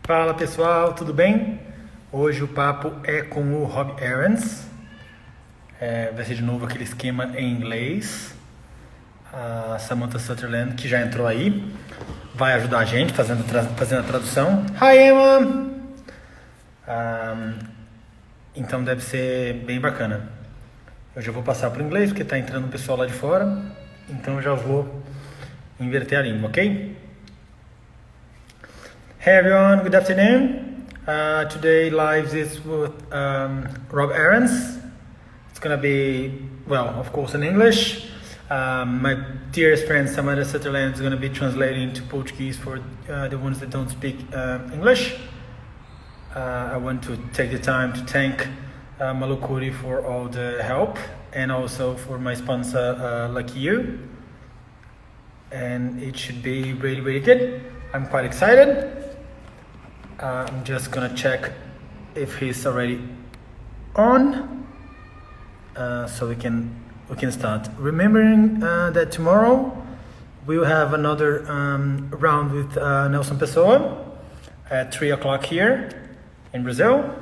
Fala pessoal, tudo bem? Hoje o papo é com o Rob Ehrens. Vai ser de novo aquele esquema em inglês. A Samantha Sutherland, que já entrou aí, vai ajudar a gente fazendo a tradução. Hi Emma! Então deve ser bem bacana. Eu já vou passar para o inglês, porque está entrando o pessoal lá de fora. Então eu já vou inverter a língua, ok? Hey everyone, good afternoon. Today live is with Rob Ehrens. It's gonna be, well, of course in English. My dearest friend Samantha Sutherland is gonna be translating to Portuguese for the ones that don't speak English. I want to take the time to thank Malu for all the help and also for my sponsor Lucky You. And it should be really, really good. I'm quite excited. I'm just gonna check if he's already on, so we can start. Remembering that tomorrow we will have another round with Nelson Pessoa at 3 o'clock here in Brazil,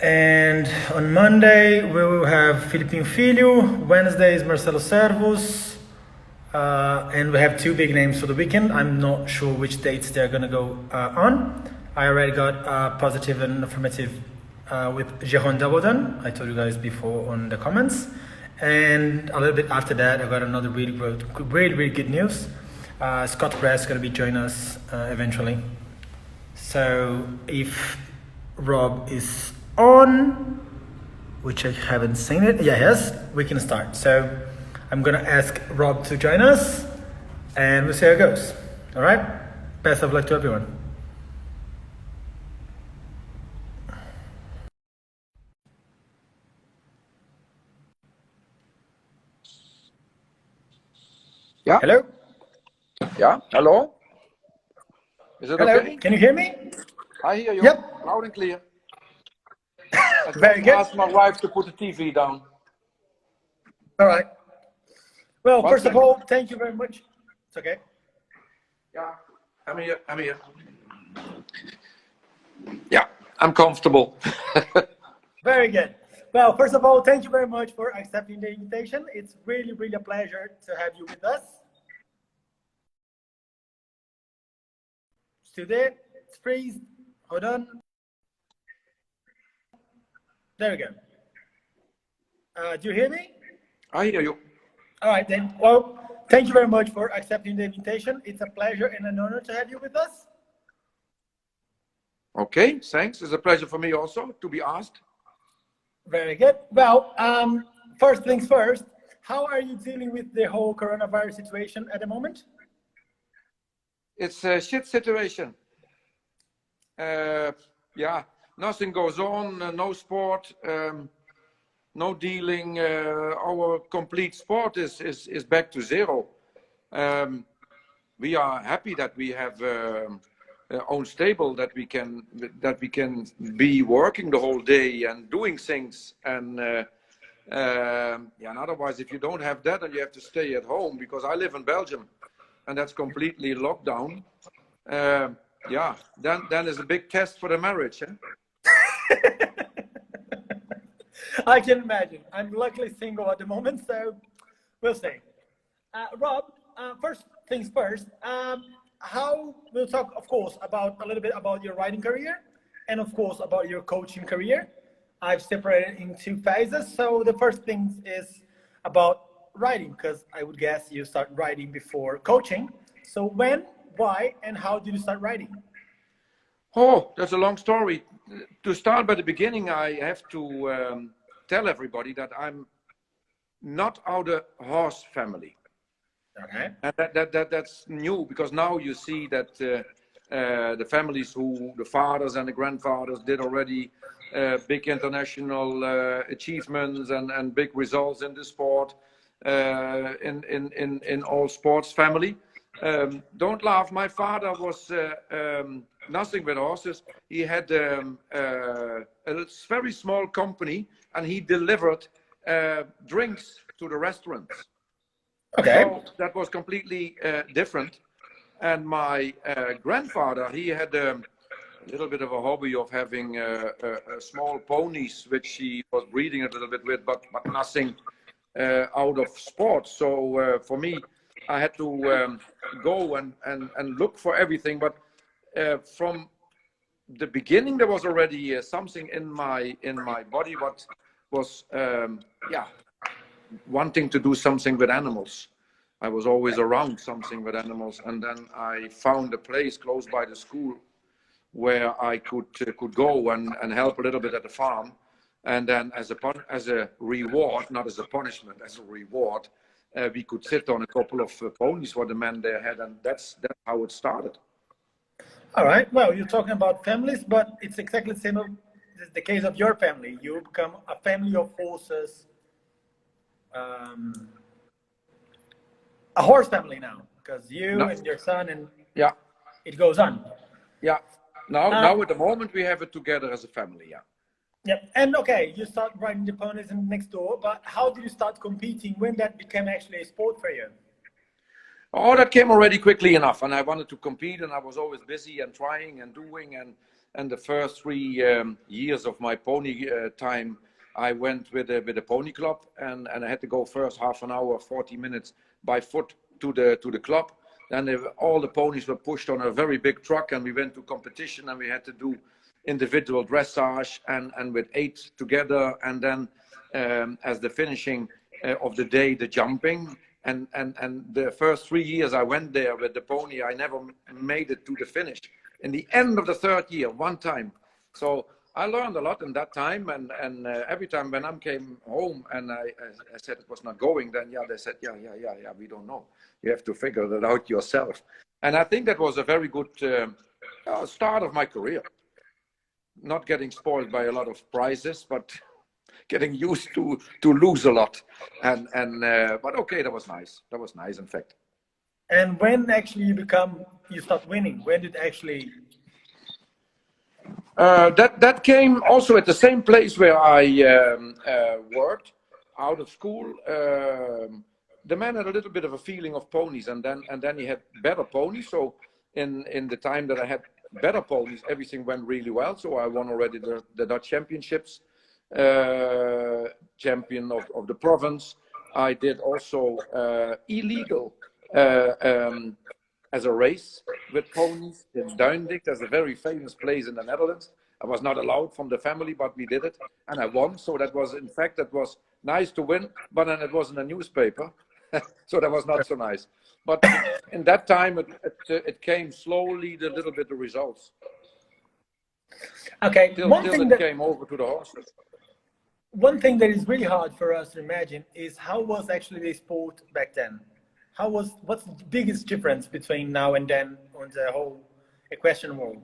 and on Monday we will have Filipinho Filho. Wednesday is Marcelo Servos. And we have two big names for the weekend. I'm not sure which dates they're gonna go on. I already got positive and affirmative with Jérôme Doubleton. I told you guys before on the comments. And a little bit after that, I got another really good news. Scott Press is gonna be joining us eventually. So if Rob is on, which I haven't seen it, yes, we can start. So I'm gonna ask Rob to join us, and we'll see how it goes. All right? Best of luck to everyone. Yeah. Hello? Yeah. Hello? Is it Hello? okay? Can you hear me? I hear you. Yep. Loud and clear. Very good. Ask my wife to put the TV down. All right. Well, One first of second. all, thank you very much. It's okay. Yeah. I'm here. Yeah. I'm comfortable. Very good. Well, first of all, thank you very much for accepting the invitation. It's really a pleasure to have you with us. Still there? It's freeze. Hold on. There we go. Do you hear me? I hear you. All right, then. Well, thank you very much for accepting the invitation. It's a pleasure and an honor to have you with us. Okay. Thanks. It's a pleasure for me also to be asked. Very good. Well, first things first, how are you dealing with the whole coronavirus situation at the moment? It's a shit situation. Yeah. Nothing goes on. No sport. No dealing. Our complete sport is back to zero. We are happy that we have own stable, that we can be working the whole day and doing things. And and otherwise, if you don't have that, and you have to stay at home, because I live in Belgium, and that's completely locked down. Then is a big test for the marriage. I can imagine. I'm luckily single at the moment, so we'll see. Rob, first things first, we'll talk, of course, a little bit about your writing career and, of course, about your coaching career. I've separated in two phases. So the first thing is about writing, because I would guess you start writing before coaching. So when, why, and how did you start writing? Oh, that's a long story. To start by the beginning, I have to tell everybody that I'm not out of horse family. Okay. And that's new, because now you see that the families who the fathers and the grandfathers did already big international achievements and big results in the sport, in all sports family. Don't laugh. My father was nothing with horses. He had a very small company, and he delivered drinks to the restaurants. Okay. So that was completely different. And my grandfather, he had a little bit of a hobby of having small ponies, which he was breeding a little bit with, but nothing out of sport. So for me, I had to go and look for everything. But from the beginning, there was already something in my body what was wanting to do something with animals. I was always around something with animals, and then I found a place close by the school where I could go and help a little bit at the farm, and then as a reward, not as a punishment, as a reward, we could sit on a couple of ponies what the man there had, and that's how it started. All right. Well, you're talking about families, but it's exactly the same of the case of your family. You become a family of horses, a horse family now, because you and your son, and yeah, it goes on. Yeah. Now at the moment we have it together as a family. Yeah. Yep. And okay, you start riding the ponies in next door, but how did you start competing when that became actually a sport for you? Oh, that came already quickly enough, and I wanted to compete, and I was always busy and trying and doing, and the first 3 years of my pony time, I went with a pony club, and I had to go first half an hour, 40 minutes by foot to the club. Then all the ponies were pushed on a very big truck, and we went to competition, and we had to do individual dressage and with 8 together, and then as the finishing of the day, the jumping. And the first 3 years I went there with the pony, I never made it to the finish. In the end of the 3rd year, one time. So I learned a lot in that time, and every time when I came home and I said it was not going, then they said, yeah, we don't know. You have to figure that out yourself. And I think that was a very good start of my career. Not getting spoiled by a lot of prizes, but getting used to lose a lot. But okay, that was nice. That was nice, in fact. And when actually you start winning? When did actually? That came also at the same place where I worked out of school. The man had a little bit of a feeling of ponies, and then he had better ponies. So in the time that I had better ponies, everything went really well. So I won already the Dutch championships, champion of the province. I did also illegal as a race with ponies in Duindicht. There's a very famous place in the Netherlands. I was not allowed from the family, but we did it, and I won. So that was nice to win, but then it was in a newspaper, so that was not so nice. But in that time, it came slowly, the little bit of results. Okay, till it came over to the horses. One thing that is really hard for us to imagine is how was actually the sport back then? What's the biggest difference between now and then on the whole equestrian world?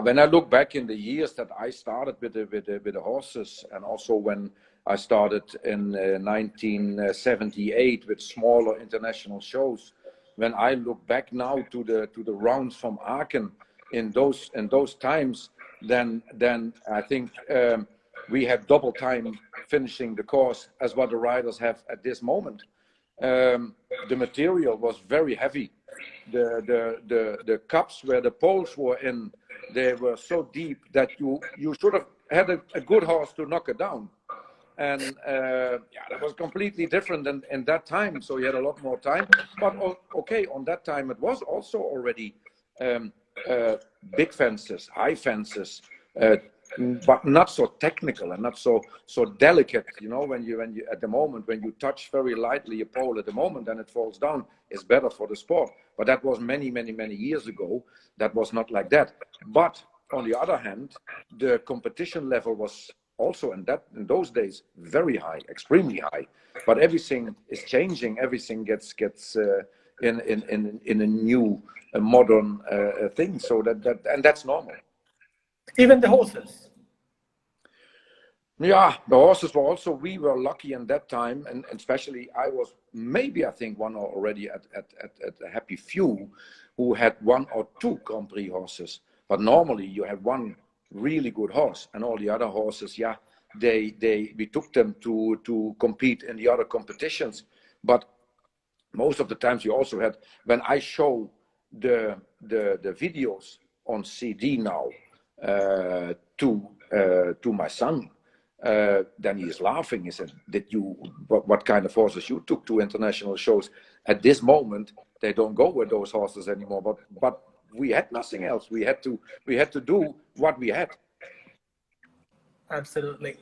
When I look back in the years that I started with the horses, and also when I started in 1978 with smaller international shows, when I look back now to the rounds from Aachen in those times, then I think we had double time finishing the course as what the riders have at this moment. The material was very heavy. The cups where the poles were in, they were so deep that you should have had a good horse to knock it down. And that was completely different than in that time. So you had a lot more time. But okay, on that time it was also already big fences, high fences, but not so technical and not so delicate. You know, when you at the moment when you touch very lightly a pole at the moment and it falls down, it's better for the sport. But that was many years ago. That was not like that. But on the other hand, the competition level was also in those days very high, extremely high. But everything is changing. Everything gets in a new modern thing. So that's normal. Even the horses. Yeah, the horses were also, we were lucky in that time, and especially I was maybe, I think, one already at a happy few who had 1 or 2 Grand Prix horses. But normally you have one really good horse, and all the other horses, we took them to compete in the other competitions. But most of the times you also had, when I show the videos on CD now to my son, then he is laughing. He said, what kind of horses you took to international shows? At this moment, they don't go with those horses anymore, but we had nothing else. We had to do what we had. Absolutely.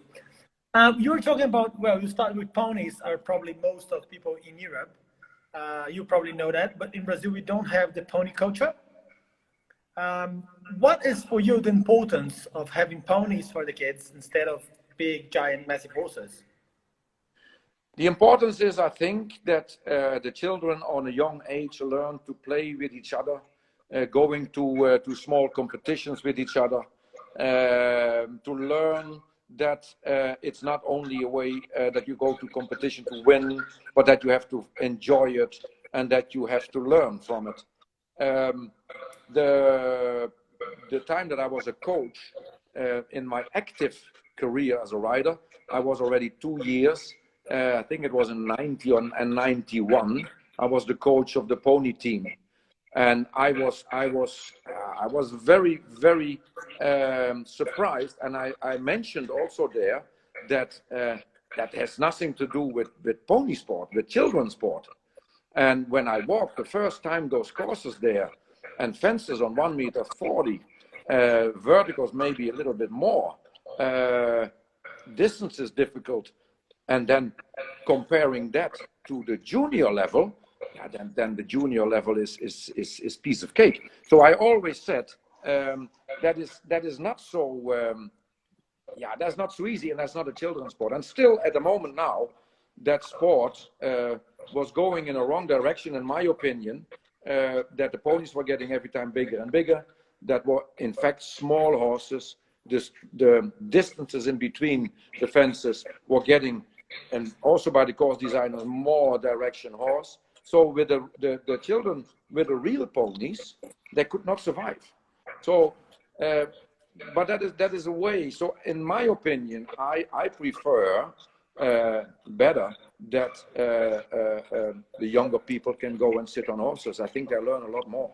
You were talking about, well, you started with ponies, are probably most of people in Europe. You probably know that, but in Brazil, we don't have the pony culture. What is for you the importance of having ponies for the kids instead of big, giant, massive horses? The importance is, I think, that the children on a young age learn to play with each other, going to small competitions with each other, to learn that it's not only a way that you go to competition to win, but that you have to enjoy it and that you have to learn from it. The time that I was a coach in my active career as a rider, I was already 2 years. I think it was in 90 and 91. I was the coach of the pony team, and I was very, very surprised. And I mentioned also there that that has nothing to do with pony sport, with children's sport. And when I walked the first time those courses there, and fences on 1.40 meters, verticals maybe a little bit more, distance is difficult. And then comparing that to the junior level, then the junior level is piece of cake. So I always said that is not so that's not so easy, and that's not a children's sport. And still at the moment now, that sport was going in a wrong direction, in my opinion. That the ponies were getting every time bigger and bigger. That were in fact small horses. The distances in between the fences were getting, and also by the course designers, more direction horse. So with the children with the real ponies, they could not survive. So, but that is a way. So in my opinion, I prefer better that the younger people can go and sit on horses. I think they learn a lot more.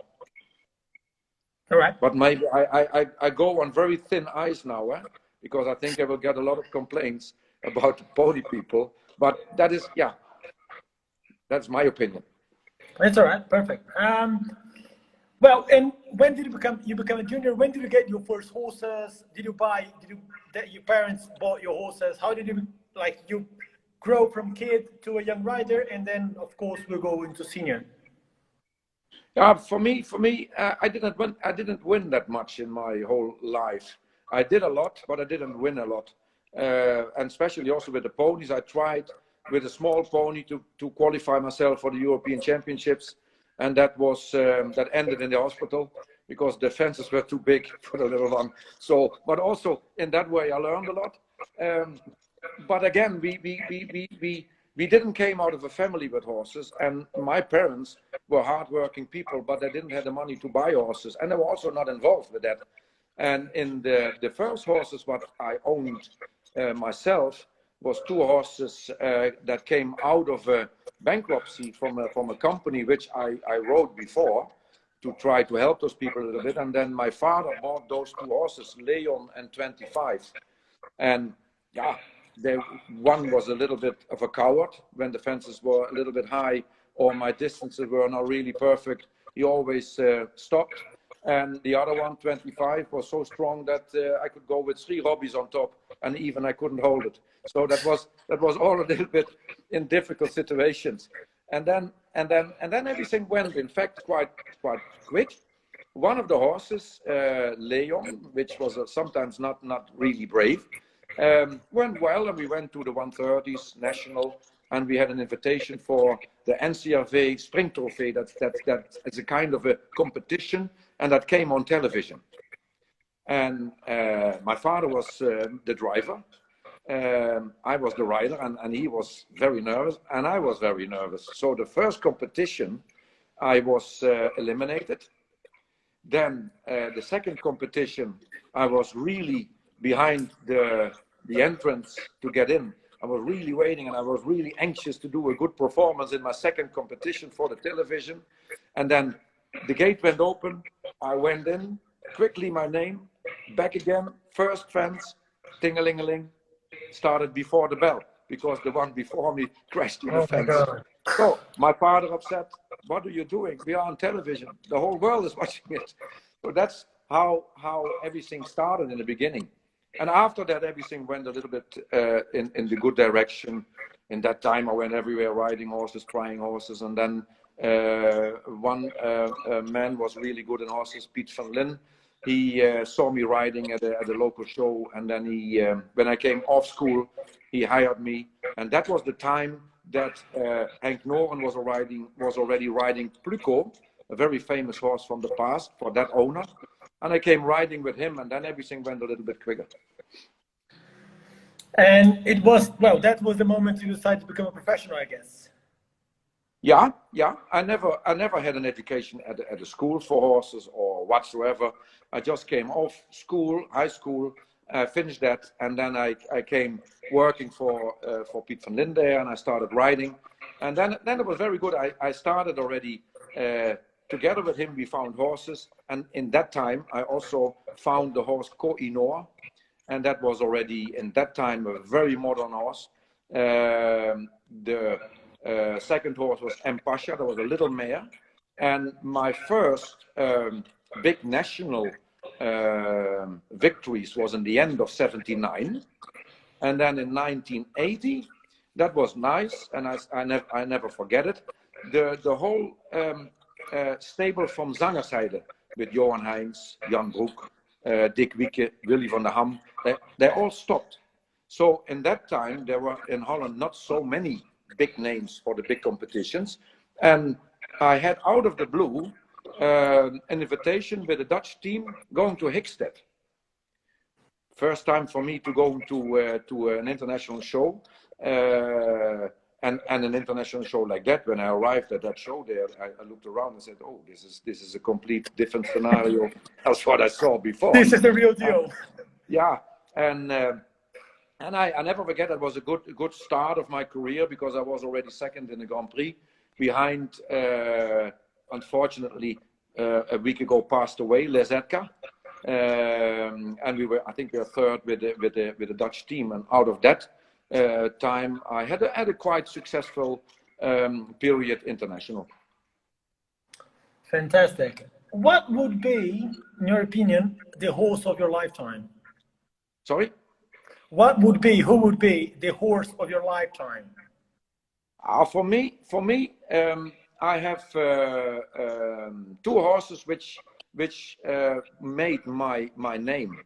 All right. But maybe I go on very thin ice now, because I think I will get a lot of complaints about the pony people. But that is, that's my opinion. That's all right. Perfect. Well, and when did you become a junior? When did you get your first horses? That your parents bought your horses? How did you grow from kid to a young rider, and then of course we'll go into senior? For me, I didn't win that much in my whole life. I did a lot, but I didn't win a lot. And especially also with the ponies, I tried with a small pony to qualify myself for the European Championships, and that ended in the hospital because the fences were too big for the little one. So, but also in that way, I learned a lot. But again, we didn't came out of a family with horses, and my parents were hardworking people, but they didn't have the money to buy horses, and they were also not involved with that. And in the first horses what I owned myself was 2 horses that came out of a bankruptcy from a company which I wrote before to try to help those people a little bit. And then my father bought those 2 horses, Leon and 25. And one was a little bit of a coward when the fences were a little bit high or my distances were not really perfect. He always stopped. And the other one, 25, was so strong that I could go with 3 hobbies on top, and even I couldn't hold it. So that was all a little bit in difficult situations. And then everything went, in fact, quite quick. One of the horses, Leon, which was sometimes not really brave, went well, and we went to the 130s national, and we had an invitation for the NCRV Spring Trophy. That is a kind of a competition, and that came on television. And my father was the driver. I was the rider, and he was very nervous, and I was very nervous. So the first competition, I was eliminated. Then the second competition, I was really behind the entrance to get in, I was really waiting, and I was really anxious to do a good performance in my second competition for the television. And then the gate went open. I went in quickly, my name, back again, first fence, ting-a-ling-a-ling, started before the bell because the one before me crashed in the Oh my fence. God. So my father upset, what are you doing? We are on television. The whole world is watching it. So that's how everything started in the beginning. And after that, everything went a little bit in the good direction. In that time, I went everywhere riding horses, trying horses. And then one man was really good in horses, Piet van Lin. He saw me riding at a local show. And then he, when I came off school, he hired me. And that was the time that Henk Noren was already riding Pluco, a very famous horse from the past for that owner. And I came riding with him, and then everything went a little bit quicker. And it was, well, that was the moment you decided to become a professional, I guess. Yeah. I never had an education at a school for horses or whatsoever. I just came off school, high school, finished that, and then I came working for Piet van Lin there, and I started riding. And then it was very good. I started already, together with him, we found horses. And in that time, I also found the horse Koh-i-Noor. And that was already, in that time, a very modern horse. The second horse was M. Pasha. That was a little mare. And my first big national victories was in the end of 79. And then in 1980, that was nice. And I never forget it. The whole stable from Zangerzijde with Johan Heinz, Jan Broek, Dick Wieke, Willy van der Ham, they all stopped. So in that time, there were in Holland not so many big names for the big competitions. And I had out of the blue an invitation with a Dutch team going to Hickstead. First time for me to go to an international show. And an international show like that, when I arrived at that show there, I looked around and said, oh, this is a complete different scenario as what I saw before. This is the real deal. Yeah, and I never forget, it was a good start of my career because I was already second in the Grand Prix behind, unfortunately, a week ago passed away, Lezetka. And I think we were third with the Dutch team, and out of that time, I had a quite successful period international. Fantastic. What would be, in your opinion, the horse of your lifetime? Sorry? Who would be the horse of your lifetime? For me, I have two horses which made my name,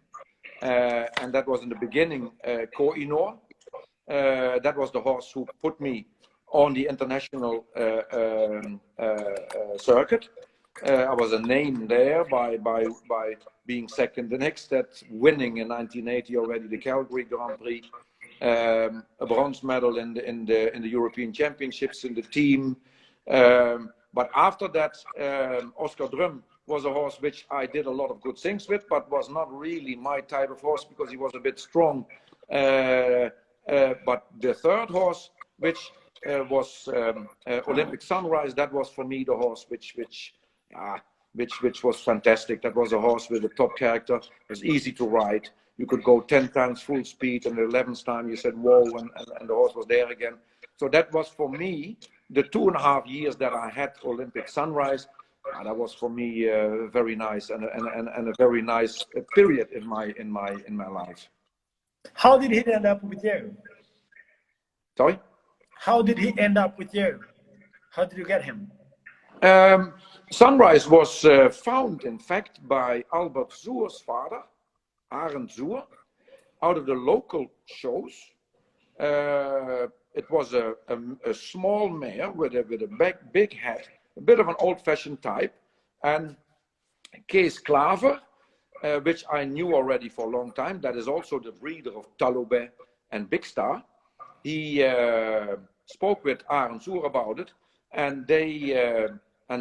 and that was in the beginning Koh-i-Noor. That was the horse who put me on the international circuit. I was a name there by being second in Hickstead, winning in 1980 already the Calgary Grand Prix, a bronze medal in the European Championships in the team. But after that, Oscar Drum was a horse which I did a lot of good things with, but was not really my type of horse because he was a bit strong. But the third horse, which was Olympic Sunrise, that was for me the horse which was fantastic. That was a horse with a top character. It was easy to ride. You could go 10 times full speed, and the 11th time you said whoa, and the horse was there again. So that was for me the 2.5 years that I had Olympic Sunrise. That was for me very nice and a very nice period in my life. How did he end up with you? Sorry? How did he end up with you? How did you get him? Sunrise was found, in fact, by Albert Zuur's father, Arend Zuur, out of the local shows. It was a small mare with a big head, a bit of an old-fashioned type, and Kees Klaver, which I knew already for a long time. That is also the breeder of Talobé and Big Star. He spoke with Arend Zuur about it, and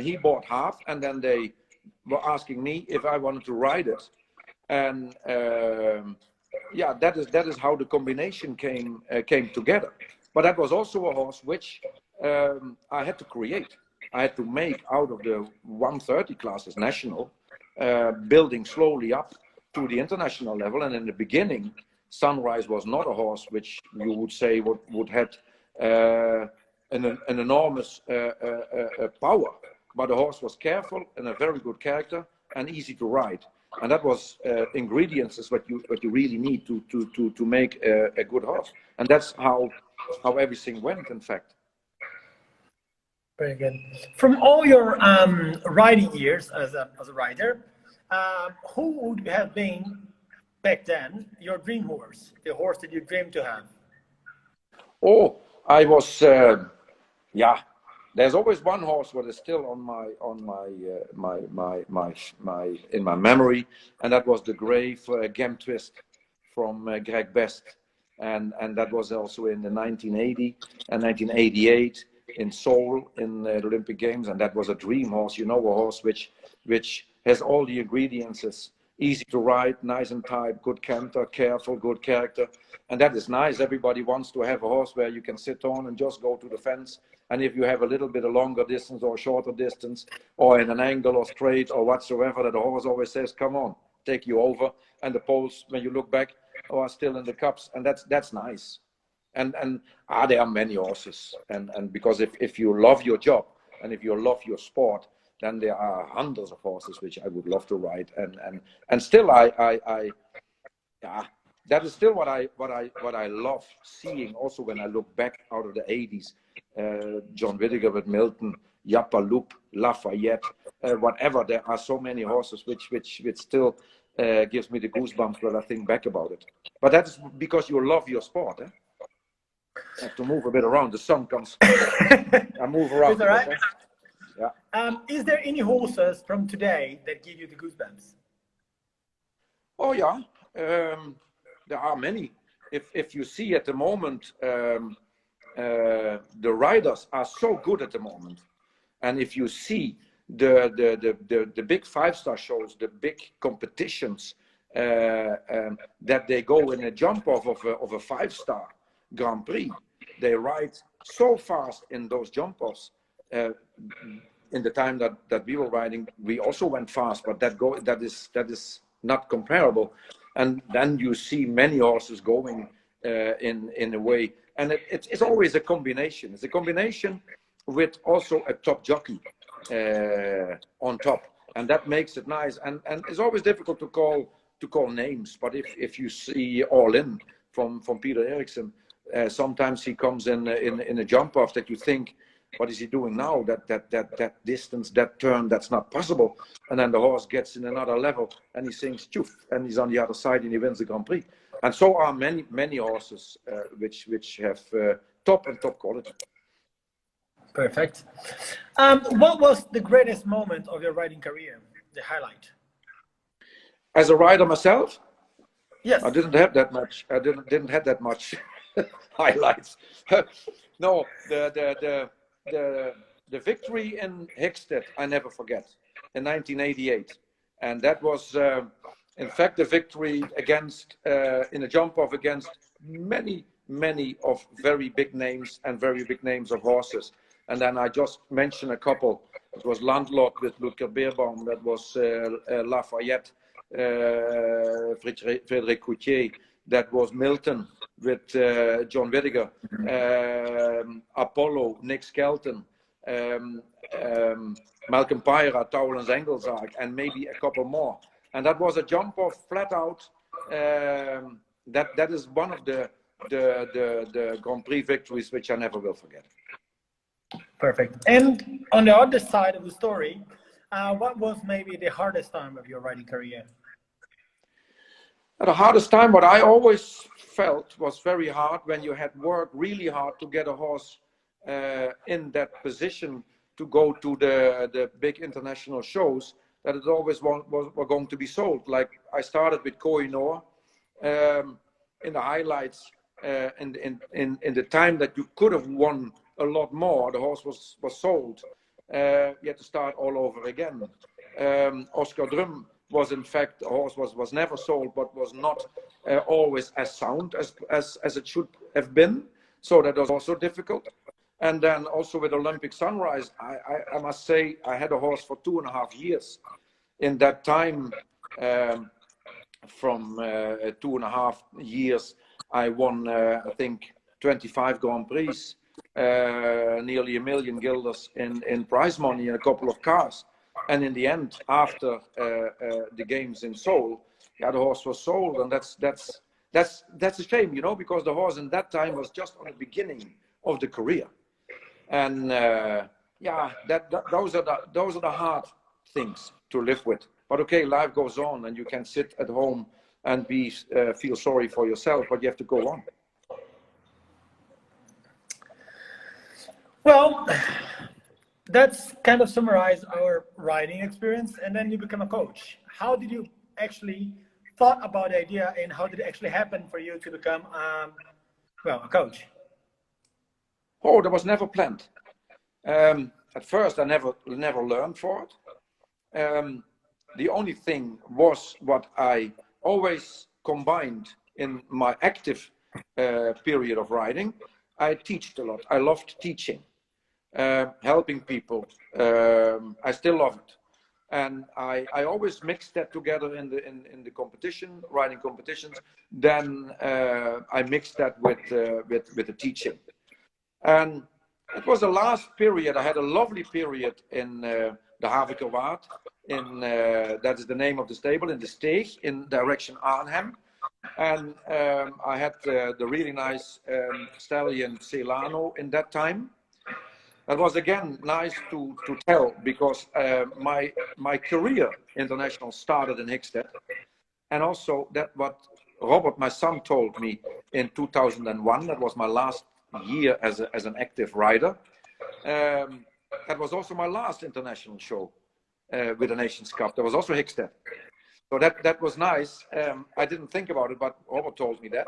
he bought half, and then they were asking me if I wanted to ride it. And yeah, that is how the combination came together. But that was also a horse which I had to create. I had to make out of the 130 classes national, building slowly up to the international level. And in the beginning, Sunrise was not a horse which you would say would have an enormous power, but the horse was careful and a very good character and easy to ride. And that was ingredients is what you really need to make a good horse. And that's how everything went, in fact. Very good. From all your riding years as a rider, who would have been back then your dream horse, the horse that you dreamed to have? Oh, I was, yeah. There's always one horse that is still in my memory, and that was the Grave Gem Twist from Greg Best, and that was also in the 1980 and 1988 in Seoul in the Olympic Games, and that was a dream horse. You know, a horse which has all the ingredients. It's easy to ride, nice and tight, good canter, careful, good character, and that is nice. Everybody wants to have a horse where you can sit on and just go to the fence. And if you have a little bit of longer distance or shorter distance, or in an angle or straight or whatsoever, that the horse always says, "Come on, take you over." And the poles, when you look back, are still in the cups, and that's nice. And there are many horses, and because if you love your job and if you love your sport, then there are hundreds of horses which I would love to ride, and still yeah, that is still what I love seeing. Also, when I look back out of the 80s, John Whittaker with Milton, Yapaloop, Lafayette, whatever. There are so many horses which still gives me the goosebumps when I think back about it. But that is because you love your sport. I have to move a bit around. The sun comes. I move around. Is that right? Yeah. Is there any horses from today that give you the goosebumps? Oh yeah, there are many. If you see at the moment, the riders are so good at the moment, and if you see the big 5-star shows, the big competitions that they go in a jump off of a 5-star Grand Prix, they ride so fast in those jump offs. In the time that we were riding, we also went fast, but that is not comparable. And then you see many horses going in a way, and it's always a combination. It's a combination with also a top jockey on top, and that makes it nice. And it's always difficult to call names, but if you see All In from Peter Eriksson, sometimes he comes in a jump off that you think, what is he doing now? That distance, that turn, that's not possible. And then the horse gets in another level and he sings choof, and he's on the other side and he wins the Grand Prix. And so are many horses which have top quality. Perfect. What was the greatest moment of your riding career? The highlight? As a rider myself, yes, I didn't have that much. I didn't have that much highlights. No, the victory in Hickstead I never forget in 1988, and that was in fact the victory against in a jump off against many of very big names of horses. And then I just mentioned a couple. It was Landlock with Ludger Beerbaum, that was Lafayette, Frédéric Coutier, that was Milton with John Whittaker, Apollo, Nick Skelton, Malcolm Pyra, Towlens Engelshaag, and maybe a couple more. And that was a jump off flat out. That is one of the Grand Prix victories which I never will forget. Perfect. And on the other side of the story, what was maybe the hardest time of your riding career? The hardest time, what I always felt was very hard when you had worked really hard to get a horse in that position to go to the big international shows, that it always were going to be sold. Like I started with Koh-i-Noor in the highlights, in the time that you could have won a lot more, the horse was sold. You had to start all over again. Oscar Drum was in fact, a horse was never sold, but was not always as sound as it should have been. So that was also difficult. And then also with Olympic Sunrise, I must say I had a horse for 2.5 years. In that time, from 2.5 years, I won, I think, 25 Grand Prix, nearly 1 million guilders in prize money and a couple of cars. And in the end, after the games in Seoul, yeah, the horse was sold, and that's a shame, you know, because the horse in that time was just on the beginning of the career. And yeah, those are the hard things to live with. But okay, life goes on, and you can sit at home and feel sorry for yourself, but you have to go on. Well, that's kind of summarize our riding experience, and then you become a coach. How did you actually thought about the idea, and how did it actually happen for you to become, well, a coach? Oh, that was never planned. At first, I never learned for it. The only thing was what I always combined in my active period of riding. I taught a lot. I loved teaching, helping people. I still love it, and I always mixed that together in the competition, riding competitions. Then I mixed that with the teaching. And it was the last period. I had a lovely period in the Havikerwaard, that is the name of the stable, in the Steeg, in direction Arnhem. And I had the really nice stallion Celano in that time. That was again nice to tell, because my career international started in Hickstead. And also that what Robert, my son, told me in 2001, that was my last year as an active rider. That was also my last international show with the Nations Cup. That was also Hickstead. So that was nice. I didn't think about it, but Robert told me that.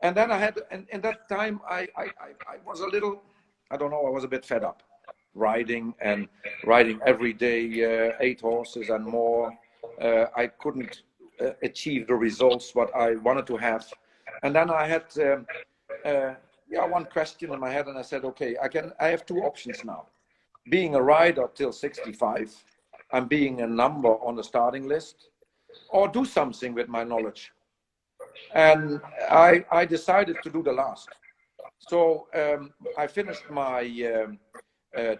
And then I had, in that time, I was a little, I don't know, I was a bit fed up riding every day, 8 horses and more. I couldn't achieve the results what I wanted to have. And then I had one question in my head, and I said, okay, I have 2 options now: being a rider till 65 and being a number on the starting list, or do something with my knowledge. And I decided to do the last. So I finished my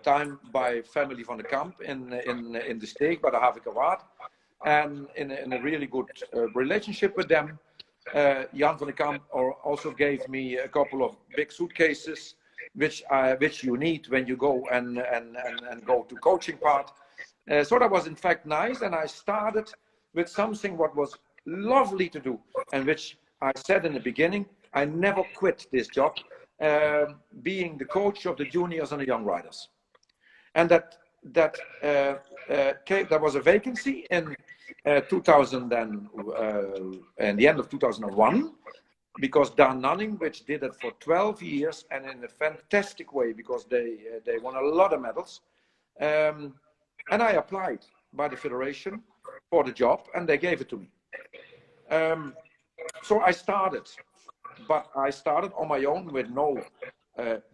time by family van de Kamp in the Steeg by the Havikerwaard, and in a really good relationship with them. Jan van de Kamp also gave me a couple of big suitcases, which you need when you go and go to coaching part. So that was in fact nice, and I started with something what was lovely to do, and which I said in the beginning, I never quit this job, being the coach of the juniors and the young riders. And that was a vacancy in 2000 and the end of 2001, because Dan Nunning, which did it for 12 years and in a fantastic way, because they won a lot of medals, and I applied by the federation for the job, and they gave it to me. So I started, but I started on my own with no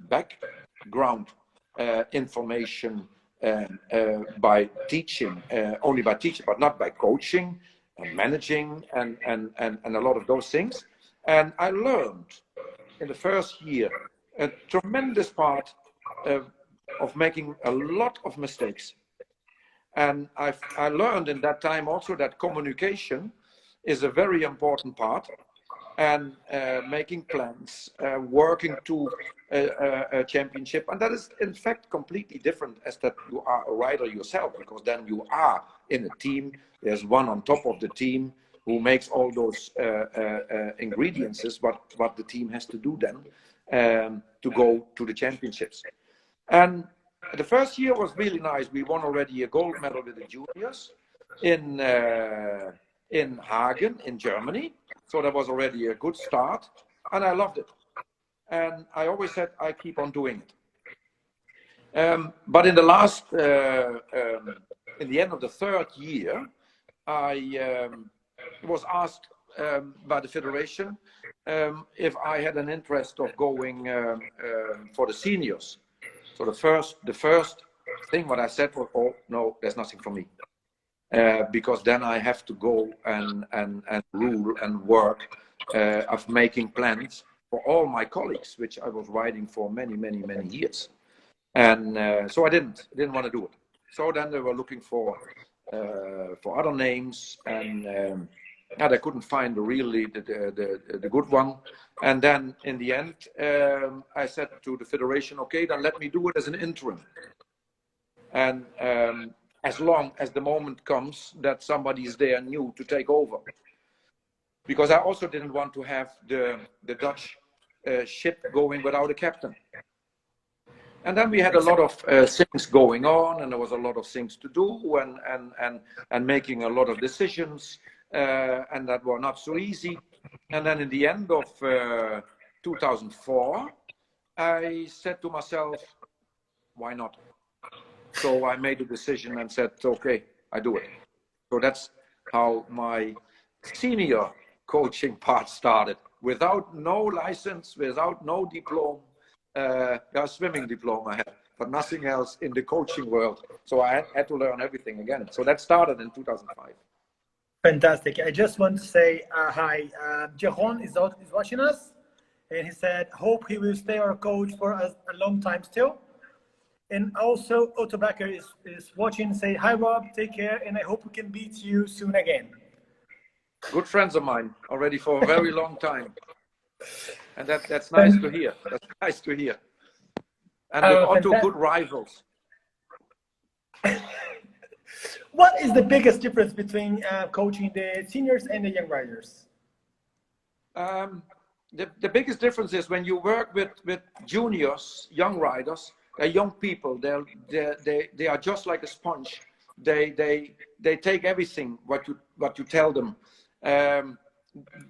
background information, by teaching, only by teaching, but not by coaching and managing and a lot of those things. And I learned in the first year a tremendous part of making a lot of mistakes. And I learned in that time also that communication is a very important part, and making plans, working to a championship. And that is in fact completely different as that you are a rider yourself, because then you are in a team. There's one on top of the team who makes all those ingredients, what the team has to do then to go to the championships. And the first year was really nice. We won already a gold medal with the juniors in Hagen in Germany. So that was already a good start, and I loved it. And I always said I keep on doing it. But in the last, in the end of the 3rd year, I was asked by the federation if I had an interest of going for the seniors. So the first thing what I said was, oh no, there's nothing for me, because then I have to go and rule and work of making plans for all my colleagues, which I was writing for many years, and so I didn't want to do it. So then they were looking for other names, and they couldn't find really the good one. And then in the end, I said to the federation, okay, then let me do it as an interim. And as long as the moment comes that somebody is there new to take over. Because I also didn't want to have the Dutch ship going without a captain. And then we had a lot of things going on, and there was a lot of things to do, and making a lot of decisions, and that were not so easy. And then in the end of 2004, I said to myself, why not? So I made a decision and said, okay, I do it. So that's how my senior coaching part started, without no license, without no diploma. A swimming diploma I had, but nothing else in the coaching world. So I had to learn everything again. So that started in 2005. Fantastic. I just want to say hi. João is watching us, and he said, hope he will stay our coach for a long time still. And also Otto Becker is watching, say, hi Rob, take care, and I hope we can beat you soon again. Good friends of mine already for a very long time. And that's nice to hear. That's nice to hear. And with Otto, good rivals. What is the biggest difference between coaching the seniors and the young riders? The biggest difference is when you work with juniors, young riders, young people. They are just like a sponge. They take everything what you tell them.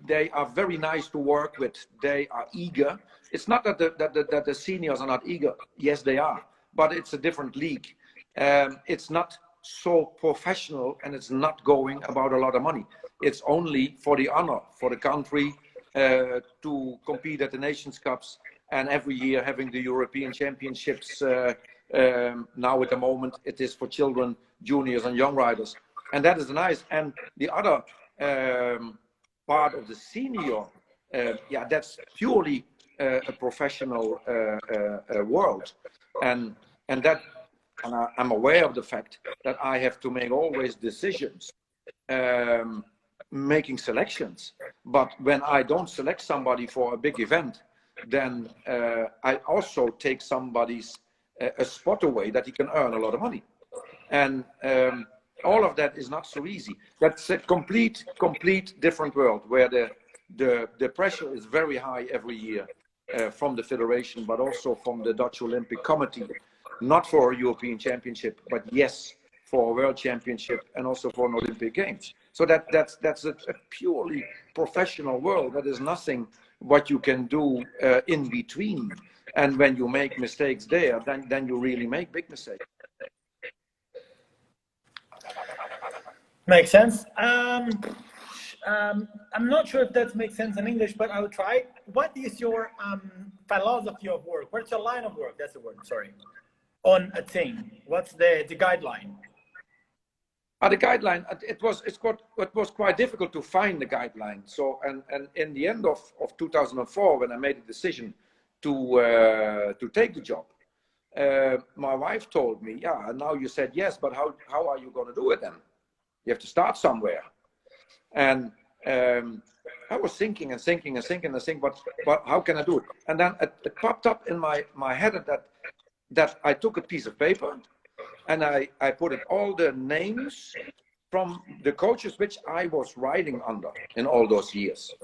They are very nice to work with. They are eager. It's not that the seniors are not eager. Yes, they are, but it's a different league. It's not so professional, and it's not going about a lot of money. It's only for the honor, for the country, to compete at the Nations Cups, and every year having the European Championships. Now at the moment it is for children, juniors and young riders, and that is nice. And the other part of the senior, that's purely a professional world, and I'm aware of the fact that I have to make always decisions, making selections. But when I don't select somebody for a big event, then I also take somebody's a spot away that he can earn a lot of money, and all of that is not so easy. That's a complete different world, where the pressure is very high every year from the federation, but also from the Dutch Olympic Committee, not for a European Championship, but yes, for a World Championship and also for an Olympic Games. So that's a purely professional world. That is nothing what you can do in between. And when you make mistakes there, then you really make big mistakes. Makes sense. I'm not sure if that makes sense in English, but I will try. What is your philosophy of work? What's your line of work? That's the word, sorry. On a thing. What's the guideline? The guideline, it was quite difficult to find the guideline. So, and in the end of 2004, when I made the decision to take the job, my wife told me, yeah, now you said yes, but how are you going to do it then? You have to start somewhere. And I was thinking, but how can I do it? And then it popped up in my head that I took a piece of paper and I put in all the names from the coaches which I was riding under in all those years.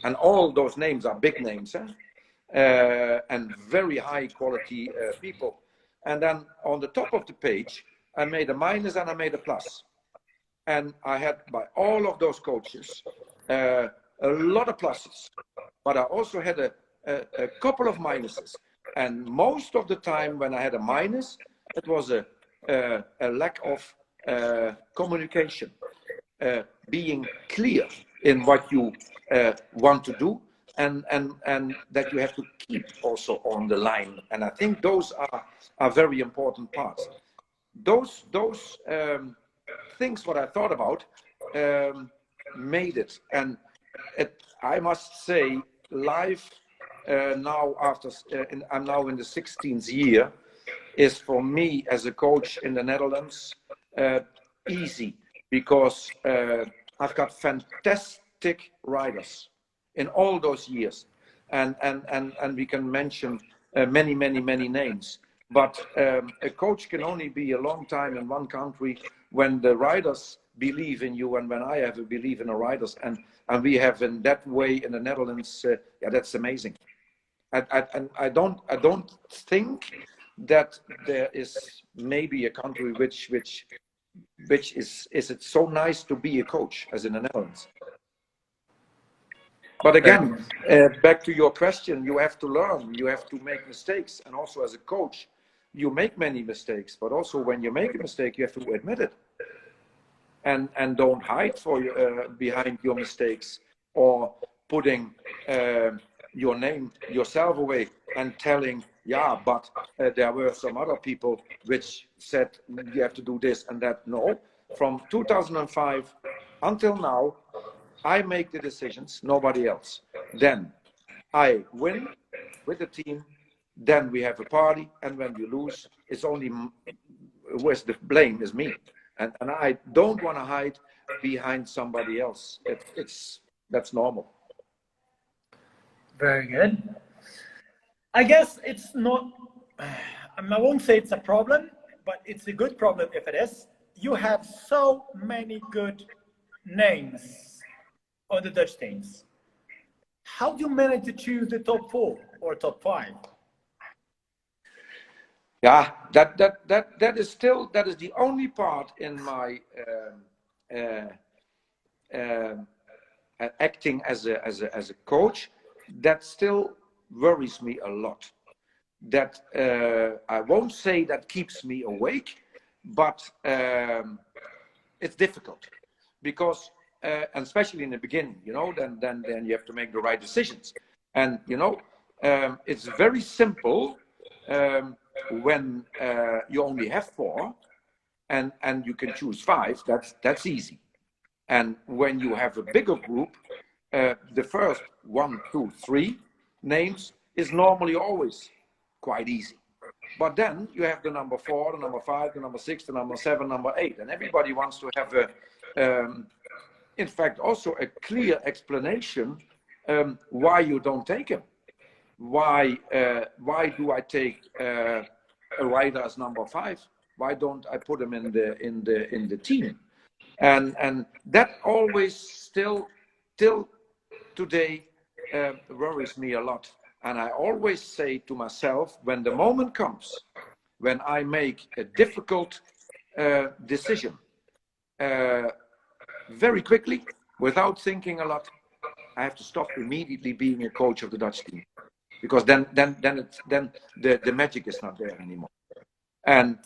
And all those names are big names, and very high quality people. And then on the top of the page, I made a minus and I made a plus. And I had, by all of those coaches, a lot of pluses, but I also had a couple of minuses. And most of the time when I had a minus, it was a lack of communication. being clear in what you want to do, and that you have to keep also on the line. And I think those are very important parts. Those things what I thought about made it. And I must say, life now after I'm now in the 16th year, is for me as a coach in the Netherlands easy, because I've got fantastic riders in all those years, and we can mention many names. But a coach can only be a long time in one country when the riders believe in you, and when I have a belief in the riders, and we have in that way in the Netherlands. Yeah, that's amazing. I don't think that there is maybe a country which is it so nice to be a coach as in the Netherlands. But again, back to your question, you have to learn, you have to make mistakes, and also as a coach, you make many mistakes. But also when you make a mistake, you have to admit it, and don't hide behind your mistakes, or putting your name yourself away and telling, yeah, but there were some other people which said you have to do this and that. No, from 2005 until now, I make the decisions, nobody else. Then I win with the team, then we have a party, and when we lose, it's only where's the blame is me. And I don't want to hide behind somebody else. That's normal. Very good. I guess it's not, I won't say it's a problem, but it's a good problem if it is. You have so many good names on the Dutch teams. How do you manage to choose the top 4 or top 5? Yeah, that is the only part in my acting as a coach that still worries me a lot. That I won't say that keeps me awake, but it's difficult, because and especially in the beginning, then you have to make the right decisions, and it's very simple when you only have 4 and you can choose 5. That's easy. And when you have a bigger group, the first 1, 2, 3 names is normally always quite easy. But then you have the number 4, the number 5, the number 6, the number 7, number 8, and everybody wants to have in fact, also a clear explanation why you don't take him. Why do I take a rider as number 5? Why don't I put him in the team? And that always still till today worries me a lot. And I always say to myself, when the moment comes, when I make a difficult decision, very quickly, without thinking a lot, I have to stop immediately being a coach of the Dutch team, because then the magic is not there anymore. And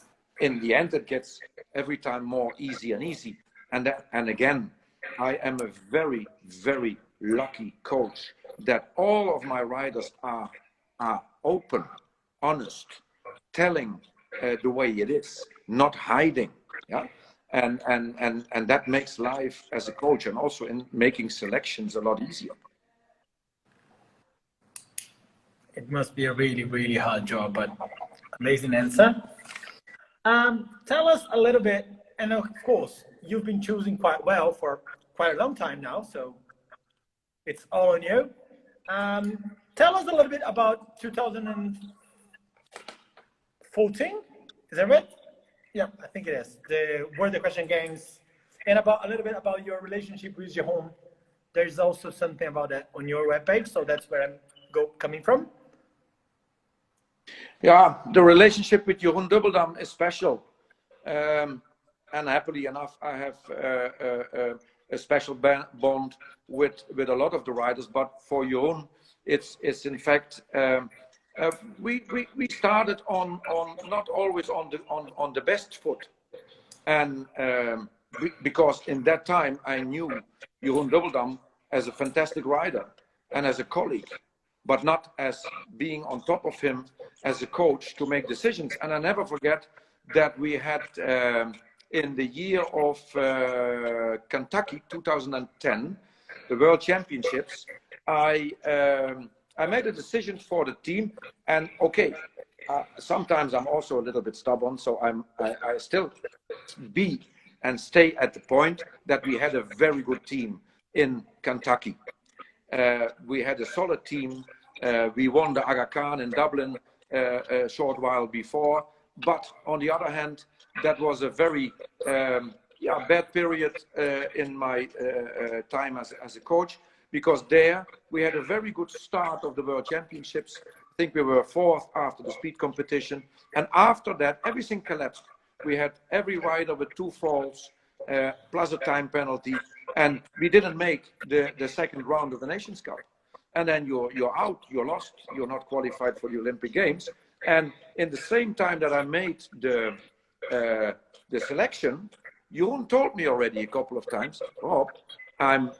in the end, it gets every time more easy and easy. And again, I am a very, very lucky coach that all of my riders are open, honest, telling the way it is, not hiding. Yeah. And that makes life as a coach, and also in making selections, a lot easier. It must be a really, really hard job, but amazing answer. Tell us a little bit, and of course, you've been choosing quite well for quite a long time now, so it's all on you. Tell us a little bit about 2014, is that right? Yeah, I think it is. The World the Question Games, and a little bit about your relationship with João. There's also something about that on your webpage, so that's where I'm coming from. Yeah, the relationship with Jeroen Dubbeldam is special, and happily enough, I have a special bond with a lot of the riders. But for Jeroen, it's in fact. We started on not always on the best foot, and because in that time I knew Jeroen Dubbeldam as a fantastic rider and as a colleague, but not as being on top of him as a coach to make decisions. And I never forget that we had in the year of Kentucky 2010, the World Championships, I made a decision for the team. And okay, sometimes I'm also a little bit stubborn, so I still be and stay at the point that we had a very good team in Kentucky. We had a solid team. We won the Aga Khan in Dublin a short while before. But on the other hand, that was a very bad period in my time as a coach, because there we had a very good start of the World Championships. I think we were 4th after the speed competition. And after that, everything collapsed. We had every rider with 2 falls, plus a time penalty. And we didn't make the second round of the Nations Cup. And then you're out, you're lost, you're not qualified for the Olympic Games. And in the same time that I made the selection, Jeroen told me already a couple of times, Rob, I'm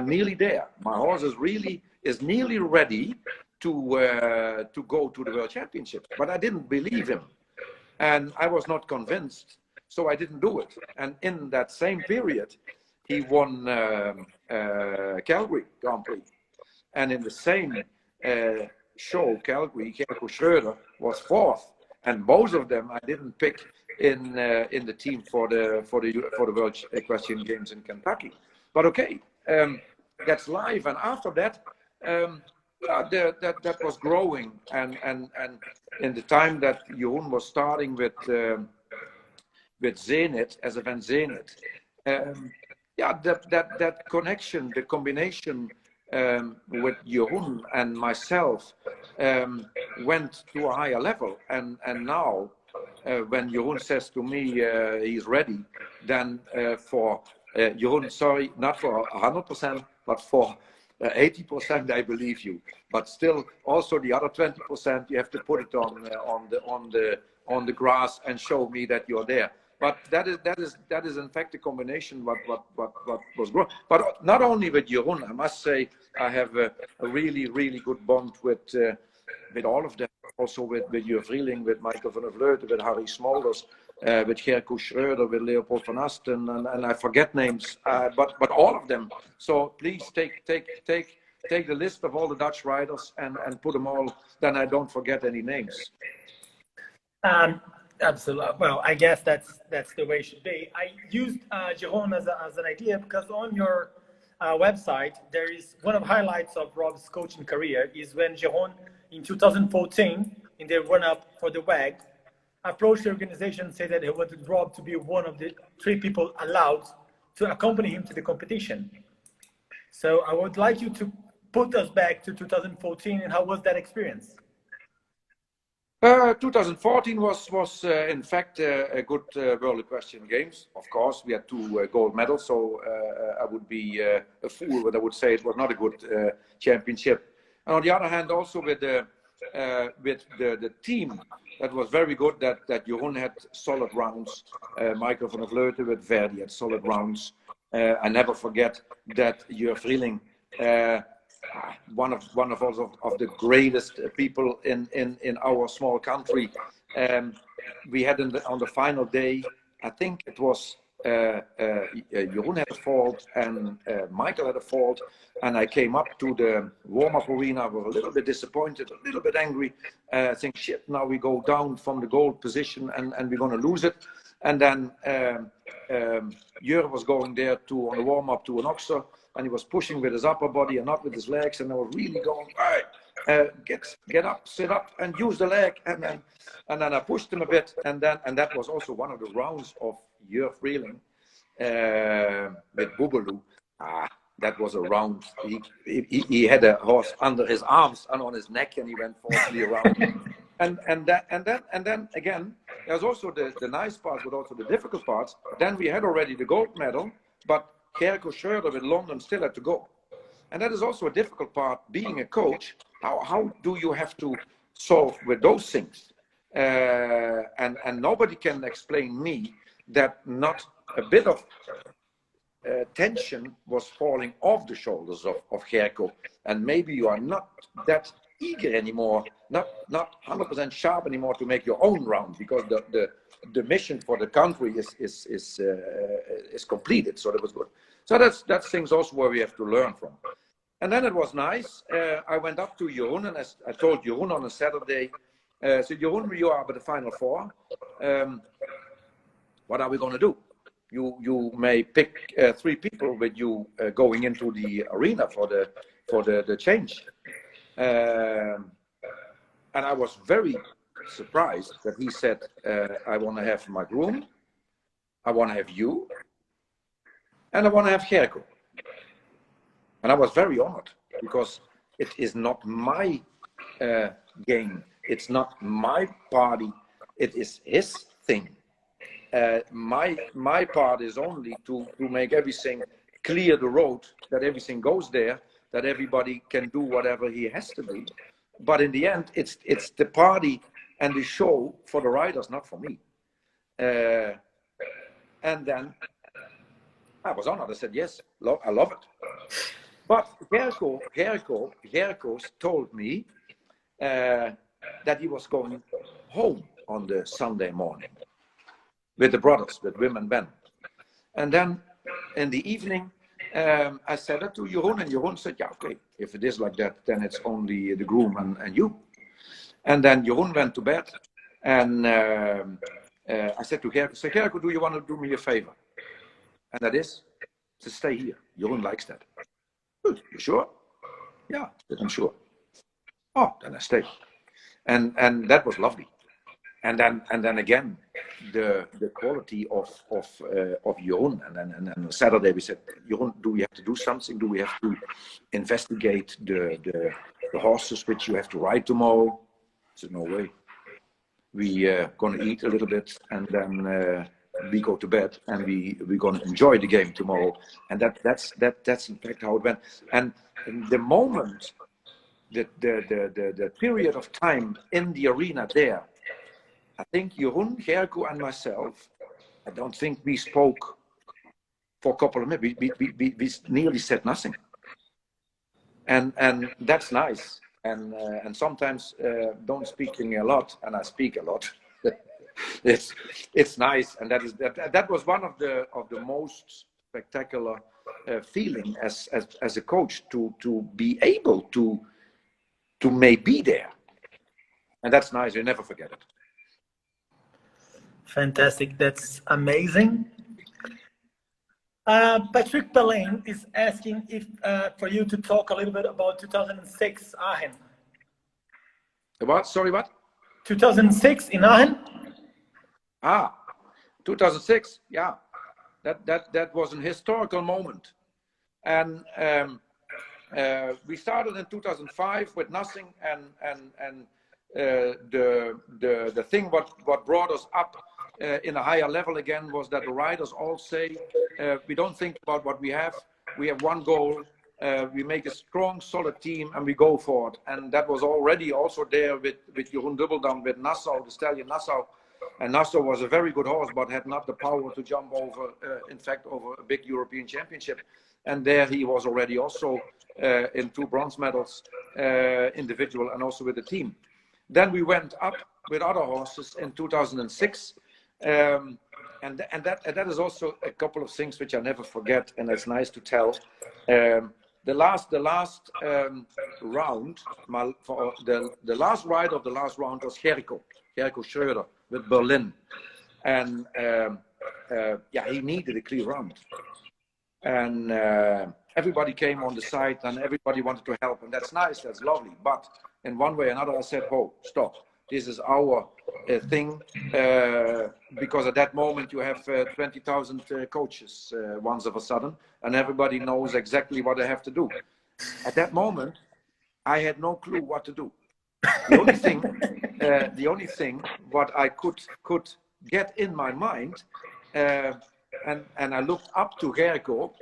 nearly there. My horse is nearly ready to go to the World Championship. But I didn't believe him, and I was not convinced, so I didn't do it. And in that same period, he won Calgary Grand Prix, and in the same show, Calgary, Gerco Schröder was 4th, and both of them I didn't pick in the team for the World Equestrian Games in Kentucky. But okay, that's life. And after that, that was growing, and in the time that Jeroen was starting with Zenit as a Van Zenit, that connection, the combination with Jeroen and myself went to a higher level, and now when Jeroen says to me he's ready, then for Jeroen, sorry, not for 100%, but for 80%, I believe you. But still, also the other 20%, you have to put it on the grass and show me that you're there. But that is in fact a combination what was growing. But not only with Jeroen, I must say I have a really good bond with all of them. Also with Jur Vrieling, with Michael van der Vleuten, with Harry Smolders, with Gerco Schröder, with Leopold van Asten, and I forget names, but all of them. So please take the list of all the Dutch riders and put them all. Then I don't forget any names. Absolutely. Well, I guess that's the way it should be. I used Jeroen as an idea because on your website there is one of the highlights of Rob's coaching career is when Jeroen in 2014 in the run-up for the WEG approached the organization and said that he wanted Rob to be one of the 3 people allowed to accompany him to the competition. So I would like you to put us back to 2014 and how was that experience? 2014 was in fact a good World Equestrian Games. Of course, we had 2 gold medals, so I would be a fool when I would say it was not a good championship. And on the other hand, also with the team, that was very good. That Jeroen had solid rounds. Michael van der Vleuten with Verdi had solid rounds. I never forget that Jur Vrieling, one of the greatest people in our small country. We had on the final day, I think it was Jeroen had a fault and Michael had a fault, and I came up to the warm-up arena. I was a little bit disappointed, a little bit angry. I think, shit, now we go down from the gold position and we're going to lose it. And then Jur was going there on the warm-up to an oxer, and he was pushing with his upper body and not with his legs, and I was really going, get up, sit up, and use the leg. And then I pushed him a bit, and that was also one of the rounds of Jur Vrieling with Boogaloo. That was a round. He had a horse under his arms and on his neck, and he went falsely around. And then again, there's also the nice parts, but also the difficult parts. Then we had already the gold medal, but Gerco Schröder with London still had to go. And that is also a difficult part, being a coach. How do you have to solve with those things? And nobody can explain me that not a bit of tension was falling off the shoulders of Gerco, and maybe you are not that eager anymore, not 100% sharp anymore to make your own round, because the mission for the country is completed. So that was good. So that's things also where we have to learn from. And then it was nice. I went up to Jeroen, and I told Jeroen on a Saturday, so Jeroen, you are by the Final Four. What are we going to do? You may pick 3 people with you going into the arena for the change. And I was very surprised that he said, I want to have my groom, I want to have you, and I want to have Gerco. And I was very honored, because it is not my game, it's not my party, it is his thing. My part is only to make everything clear the road, that everything goes there, that everybody can do whatever he has to do. But in the end, it's the party and the show for the riders, not for me. And then I was honored. I said, yes, I love it. But Gerco told me that he was going home on the Sunday morning with the brothers, with Wim and Ben. And then in the evening, I said that to Jeroen, and Jeroen said, yeah, okay, if it is like that, then it's only the groom and you. And then Jeroen went to bed, and I said to Gerco, Gerco, do you want to do me a favor? And that is to stay here. Jeroen likes that. Good, you sure? Yeah, I'm sure. Oh, then I stay. And that was lovely. And then again, the quality of Jeroen. And then on Saturday we said, Jeroen, do we have to do something? Do we have to investigate the horses which you have to ride tomorrow? I said, no way. We're gonna eat a little bit, and then we go to bed, and we're gonna enjoy the game tomorrow. And that's in fact how it went. And the moment, the period of time in the arena there, I think Jeroen, Gerco, and myself, I don't think we spoke for a couple of minutes. We nearly said nothing. And that's nice. And sometimes don't speaking a lot, and I speak a lot. It's nice, and that was one of the most spectacular feeling as a coach to be able to may be there, and that's nice. You never forget it. Fantastic. That's amazing. Patrick Pellin is asking if for you to talk a little bit about 2006 Aachen. What? Sorry, what? 2006 in Aachen. 2006. Yeah, that was an historical moment, and we started in 2005 with nothing, and the thing what brought us up in a higher level again was that the riders all say, we don't think about what we have one goal, we make a strong solid team and we go for it. And that was already also there with Jeroen Dubbeldam, with Nassau, the stallion Nassau. And Nassau was a very good horse, but had not the power to jump over, in fact, over a big European championship. And there he was already also in 2 bronze medals, individual and also with the team. Then we went up with other horses in 2006. And that is also a couple of things which I never forget, and it's nice to tell. The last round, the last ride of the last round was Gerco Schröder with Berlin, and yeah, he needed a clear round, and everybody came on the side, and everybody wanted to help, and that's nice, that's lovely. But in one way or another, I said, "Oh, stop! This is our thing," because at that moment you have 20,000 coaches once of a sudden, and everybody knows exactly what they have to do. At that moment, I had no clue what to do. The only thing what I could get in my mind, and I looked up to Gerco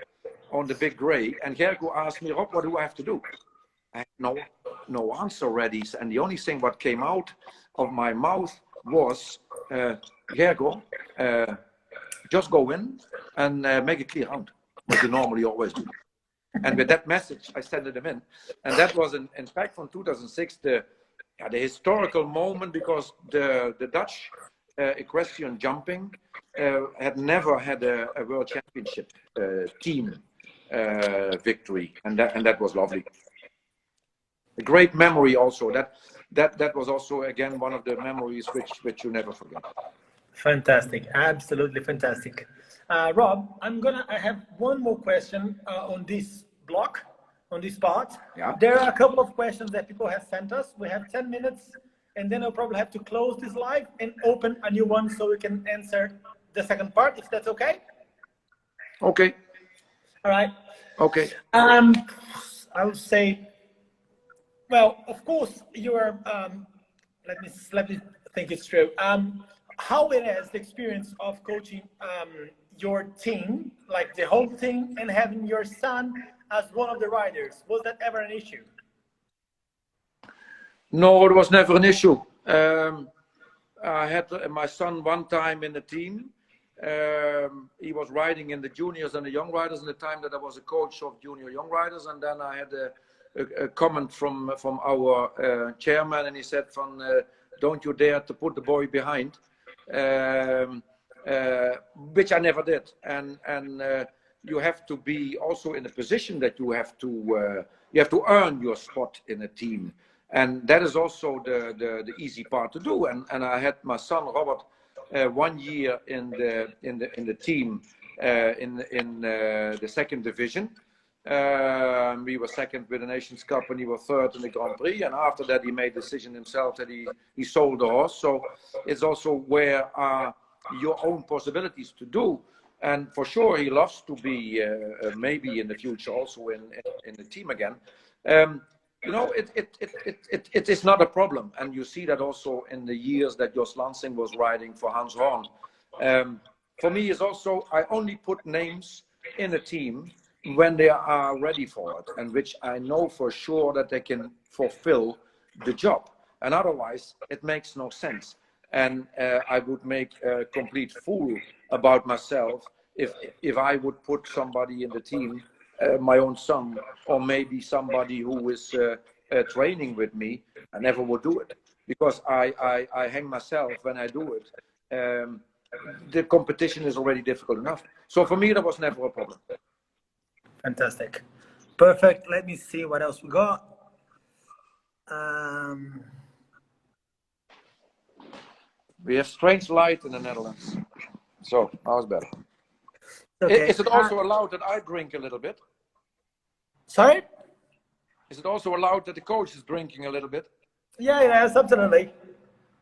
on the big gray, and Gerco asked me, "Rob, what do I have to do?" I had no answer ready, and the only thing what came out of my mouth was, Gerco, just go in and make a clear round, what you normally always do. And with that message, I sent them in. And that was, in fact, from 2006, the historical moment, because the Dutch equestrian jumping had never had a world championship team victory. And that was lovely. A great memory also. That was also, again, one of the memories which you never forget. Fantastic, absolutely fantastic. Rob, I have one more question on this block, on this part. Yeah. There are a couple of questions that people have sent us. We have 10 minutes, and then I'll probably have to close this live and open a new one so we can answer the second part, if that's okay. Okay. All right. Okay. I would say, well, of course, you are. Let me think it's true. How it is the experience of coaching your team, like the whole team, and having your son as one of the riders? Was that ever an issue? No, it was never an issue. I had my son one time in the team. He was riding in the juniors and the young riders in the time that I was a coach of junior young riders, and then I had a comment from our chairman, and he said, don't you dare to put the boy behind. Which I never did, and you have to be also in a position that you have to earn your spot in a team, and that is also the easy part to do. And I had my son Robert 1 year in the team in the second division. We were second with the Nations Cup, and he was third in the Grand Prix. And after that, he made the decision himself that he sold the horse. So it's also where your own possibilities to do. And for sure, he loves to be maybe in the future also in the team again. It is not a problem, and you see that also in the years that Jos Lansing was riding for Hans Horn. For me, is also I only put names in a team when they are ready for it, and which I know for sure that they can fulfill the job. And otherwise, it makes no sense. And I would make a complete fool about myself if I would put somebody in the team, my own son, or maybe somebody who is training with me. I never would do it, because I hang myself when I do it. The competition is already difficult enough. So for me, that was never a problem. Fantastic. Perfect. Let me see what else we got. We have strange light in the Netherlands. So, now it's better. Okay. Is it also allowed that I drink a little bit? Sorry? Is it also allowed that the coach is drinking a little bit? Yeah, yes, absolutely.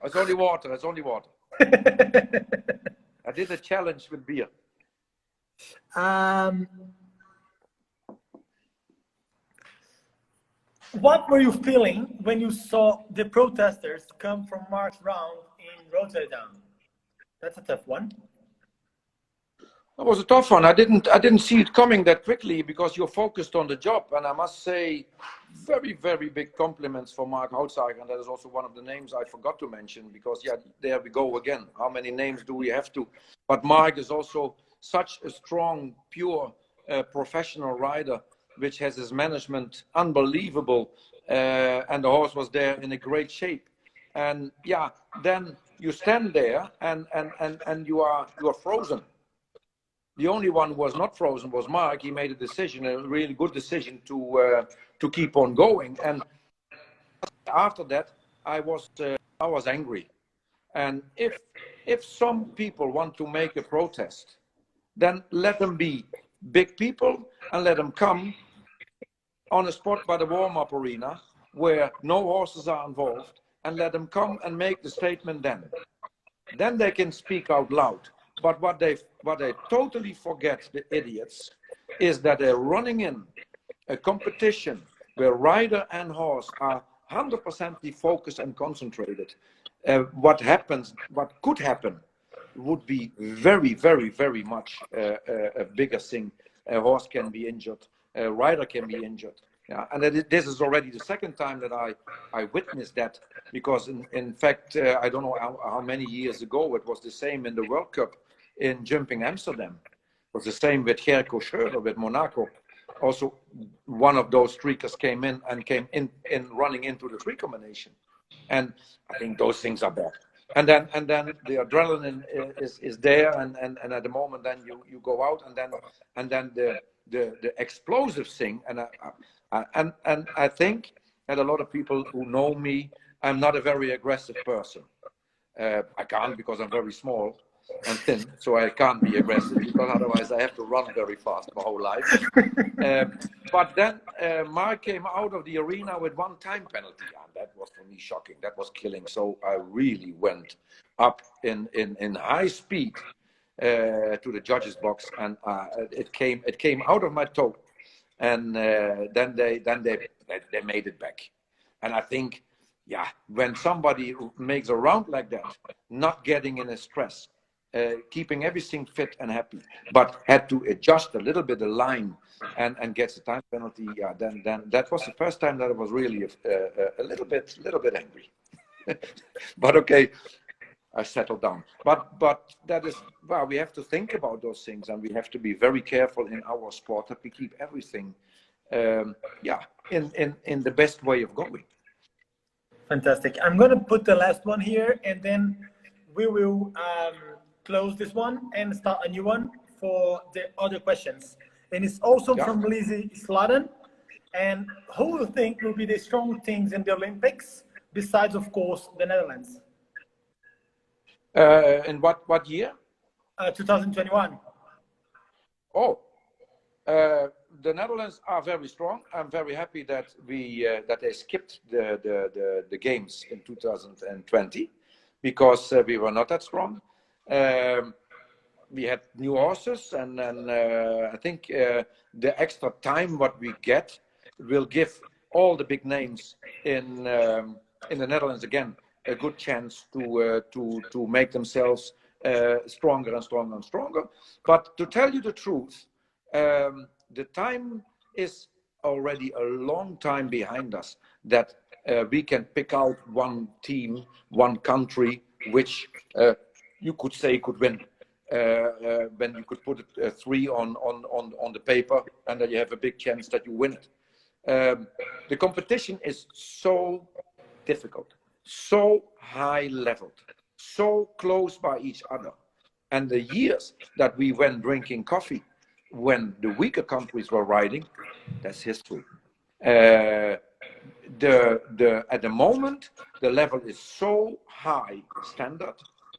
It's only water. It's only water. I did a challenge with beer. What were you feeling when you saw the protesters come from Mark's round in Rotterdam? That's a tough one. It was a tough one. I didn't see it coming that quickly, because you're focused on the job. And I must say, very, very big compliments for Mark Houtzager. And that is also one of the names I forgot to mention, because yeah, there we go again. How many names do we have to? But Mark is also such a strong, pure, professional rider, which has his management unbelievable, and the horse was there in a great shape. And yeah, then you stand there and you are frozen. The only one who was not frozen was Mark. He made a decision, a really good decision to keep on going. And after that, I was angry. And if some people want to make a protest, then let them be big people and let them come on a spot by the warm-up arena where no horses are involved, and let them come and make the statement then. Then they can speak out loud. But what they totally forget, the idiots, is that they're running in a competition where rider and horse are 100% focused and concentrated. What could happen would be very, very, very much a bigger thing. A horse can be injured. A rider can be injured. Yeah, and this is already the second time that I witnessed that, because in fact, I don't know how many years ago, it was the same in the World Cup in jumping Amsterdam. It was the same with Gerco Schreuder with Monaco. Also, one of those streakers came in running into the three combination, and I think those things are bad. And then the adrenaline is there, and at the moment then you go out, and then the explosive thing, and I think that a lot of people who know me, I'm not a very aggressive person. I can't, because I'm very small and thin, so I can't be aggressive, because otherwise I have to run very fast my whole life. But then Mark came out of the arena with one time penalty, and that was for me shocking. That was killing. So I really went up in high speed to the judges' box, and it came out of my toe, and then they made it back. And I think, yeah, when somebody makes a round like that, not getting in a stress, keeping everything fit and happy, but had to adjust a little bit the line and gets a time penalty, yeah, then that was the first time that I was really a little bit angry. But okay, I settled down. But that is, well, we have to think about those things, and we have to be very careful in our sport that we keep everything, in the best way of going. Fantastic. I'm going to put the last one here, and then we will close this one and start a new one for the other questions. And it's also from Lizzie Sladen. And who do you think will be the strong teams in the Olympics, besides, of course, the Netherlands? In what year? 2021. The Netherlands are very strong. I'm very happy that they skipped the games in 2020, because we were not that strong. We had new horses, and I think the extra time what we get will give all the big names in the Netherlands again a good chance to make themselves stronger and stronger and stronger. But to tell you the truth, the time is already a long time behind us that we can pick out one team, one country, which you could say could win. When you could put it 3 on the paper, and then you have a big chance that you win it. The competition is so difficult, so high leveled, so close by each other. And the years that we went drinking coffee when the weaker countries were riding, that's history. At the moment, the level is so high standard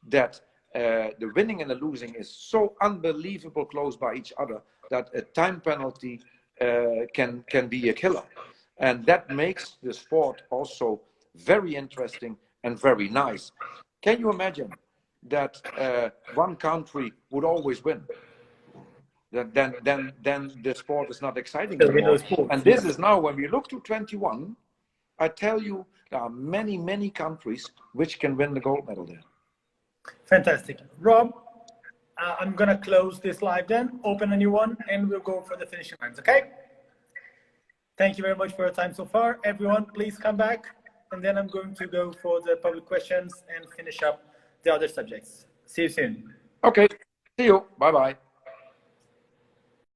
that the winning and the losing is so unbelievable close by each other that a time penalty can be a killer. And that makes the sport also very interesting and very nice. Can you imagine that one country would always win? Then the sport is not exciting anymore. And this is now, when we look to 21, I tell you, there are many countries which can win the gold medal there. Fantastic. Rob, I'm going to close this live then, open a new one, and we'll go for the finishing lines, okay? Thank you very much for your time so far. Everyone, please come back, and then I'm going to go for the public questions and finish up the other subjects. See you soon. Okay. See you. Bye-bye.